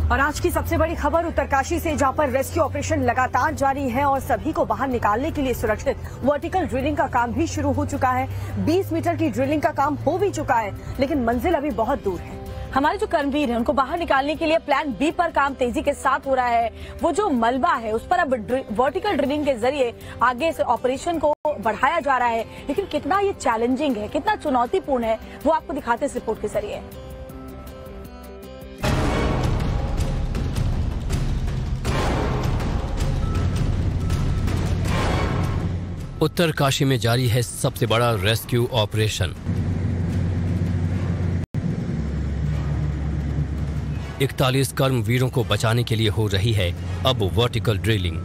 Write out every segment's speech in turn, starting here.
और आज की सबसे बड़ी खबर उत्तरकाशी से, जहां पर रेस्क्यू ऑपरेशन लगातार जारी है और सभी को बाहर निकालने के लिए सुरक्षित वर्टिकल ड्रिलिंग का काम भी शुरू हो चुका है। 20 मीटर की ड्रिलिंग का काम हो भी चुका है, लेकिन मंजिल अभी बहुत दूर है। हमारे जो कर्मवीर हैं उनको बाहर निकालने के लिए प्लान बी पर काम तेजी के साथ हो रहा है। वो जो मलबा है उस पर अब वर्टिकल ड्रिलिंग के जरिए आगे से ऑपरेशन को बढ़ाया जा रहा है, लेकिन कितना ये चैलेंजिंग है, कितना चुनौतीपूर्ण है, वो आपको दिखाते इस रिपोर्ट के जरिए। उत्तरकाशी में जारी है सबसे बड़ा रेस्क्यू ऑपरेशन। 41 कर्मवीरों को बचाने के लिए हो रही है अब वर्टिकल ड्रिलिंग।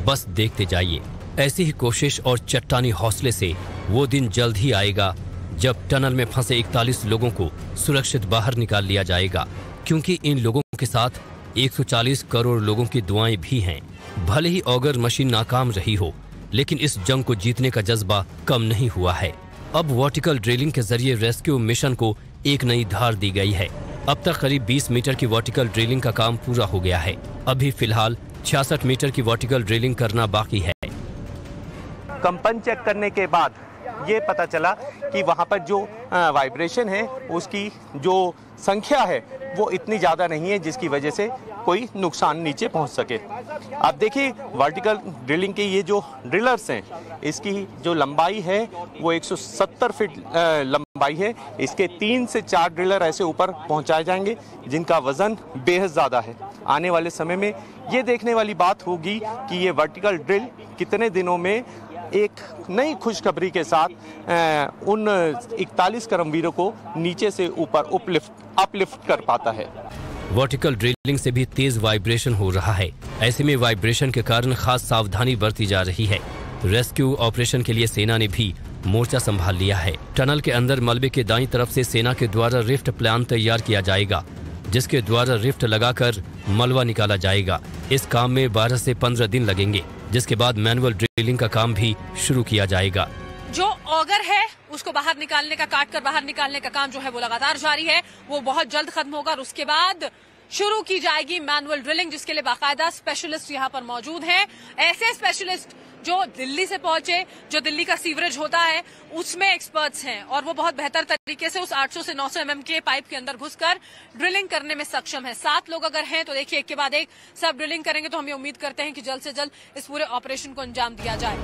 बस देखते जाइए, ऐसी ही कोशिश और चट्टानी हौसले से वो दिन जल्द ही आएगा जब टनल में फंसे 41 लोगों को सुरक्षित बाहर निकाल लिया जाएगा, क्योंकि इन लोगों के साथ 140 करोड़ लोगों की दुआएं भी हैं। भले ही ऑगर मशीन नाकाम रही हो, लेकिन इस जंग को जीतने का जज्बा कम नहीं हुआ है। अब वर्टिकल ड्रिलिंग के जरिए रेस्क्यू मिशन को एक नई धार दी गई है। अब तक करीब 20 मीटर की वर्टिकल ड्रिलिंग का काम पूरा हो गया है। अभी फिलहाल 66 मीटर की वर्टिकल ड्रिलिंग करना बाकी है। कंपन चेक करने के बाद ये पता चला कि वहाँ पर जो वाइब्रेशन है उसकी जो संख्या है वो इतनी ज़्यादा नहीं है जिसकी वजह से कोई नुकसान नीचे पहुँच सके। आप देखिए वर्टिकल ड्रिलिंग के ये जो ड्रिलर्स हैं, इसकी जो लंबाई है वो 170 फीट लंबाई है। इसके 3 से 4 ड्रिलर ऐसे ऊपर पहुँचाए जाएंगे जिनका वज़न बेहद ज़्यादा है। आने वाले समय में ये देखने वाली बात होगी कि ये वर्टिकल ड्रिल कितने दिनों में एक नई खुशखबरी के साथ उन 41 कर्मवीरों को नीचे से ऊपर अपलिफ्ट कर पाता है। वर्टिकल ड्रिलिंग से भी तेज वाइब्रेशन हो रहा है। ऐसे में वाइब्रेशन के कारण खास सावधानी बरती जा रही है। रेस्क्यू ऑपरेशन के लिए सेना ने भी मोर्चा संभाल लिया है। टनल के अंदर मलबे के दाईं तरफ से सेना के द्वारा रिफ्ट प्लान तैयार किया जाएगा, जिसके द्वारा रिफ्ट लगाकर मलबा निकाला जाएगा। इस काम में 12 से 15 दिन लगेंगे, जिसके बाद मैनुअल ड्रिलिंग का काम भी शुरू किया जाएगा। जो ऑगर है उसको बाहर निकालने का, काट कर बाहर निकालने का काम जो है वो लगातार जारी है। वो बहुत जल्द खत्म होगा और उसके बाद शुरू की जाएगी मैनुअल ड्रिलिंग, जिसके लिए बाकायदा स्पेशलिस्ट यहाँ पर मौजूद हैं। ऐसे स्पेशलिस्ट जो दिल्ली से पहुंचे, जो दिल्ली का सीवरेज होता है उसमें एक्सपर्ट्स हैं और वो बहुत बेहतर तरीके से उस 800 से 900 mm के पाइप के अंदर घुसकर ड्रिलिंग करने में सक्षम है। 7 लोग अगर हैं तो देखिए एक के बाद एक सब ड्रिलिंग करेंगे, तो हम ये उम्मीद करते हैं कि जल्द से जल्द इस पूरे ऑपरेशन को अंजाम दिया जाए।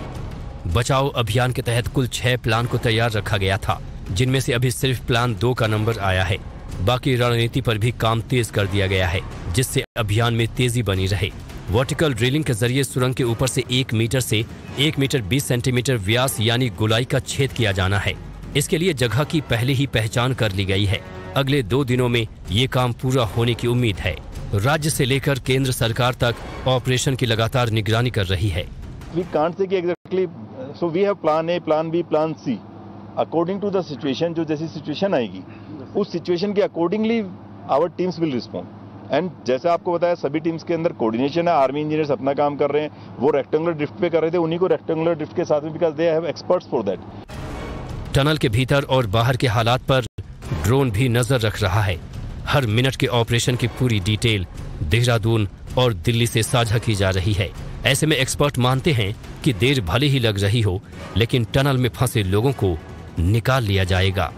बचाव अभियान के तहत कुल 6 प्लान को तैयार रखा गया था, जिनमें से अभी सिर्फ प्लान 2 का नंबर आया है। बाकी रणनीति पर भी काम तेज कर दिया गया है, जिससे अभियान में तेजी बनी रहे। वर्टिकल ड्रिलिंग के जरिए सुरंग के ऊपर से 1 मीटर से 1 मीटर 20 सेंटीमीटर व्यास यानी गोलाई का छेद किया जाना है। इसके लिए जगह की पहले ही पहचान कर ली गई है। अगले 2 दिनों में ये काम पूरा होने की उम्मीद है। राज्य से लेकर केंद्र सरकार तक ऑपरेशन की लगातार निगरानी कर रही है। We can't say exactly, so we have plan A, plan B, plan C. According to the situation, जो जैसी सिचुएशन आएगी उस सिचुएशन के accordingly our teams will respond. And जैसे आपको बताया सभी टीम्स के अंदर कोऑर्डिनेशन है। आर्मी इंजीनियर्स अपना काम कर रहे हैं, वो रेक्टेंगुलर ड्रिफ्ट पे कर रहे थे, उन्हीं को रेक्टेंगुलर ड्रिफ्ट के साथ में, because they have experts for that. Tunnel के भीतर और बाहर के हालात पर ड्रोन भी नजर रख रहा है। हर मिनट के ऑपरेशन की पूरी डिटेल देहरादून और दिल्ली से साझा की जा रही है। ऐसे में एक्सपर्ट मानते हैं कि देर भले ही लग रही हो, लेकिन टनल में फंसे लोगों को निकाल लिया जाएगा।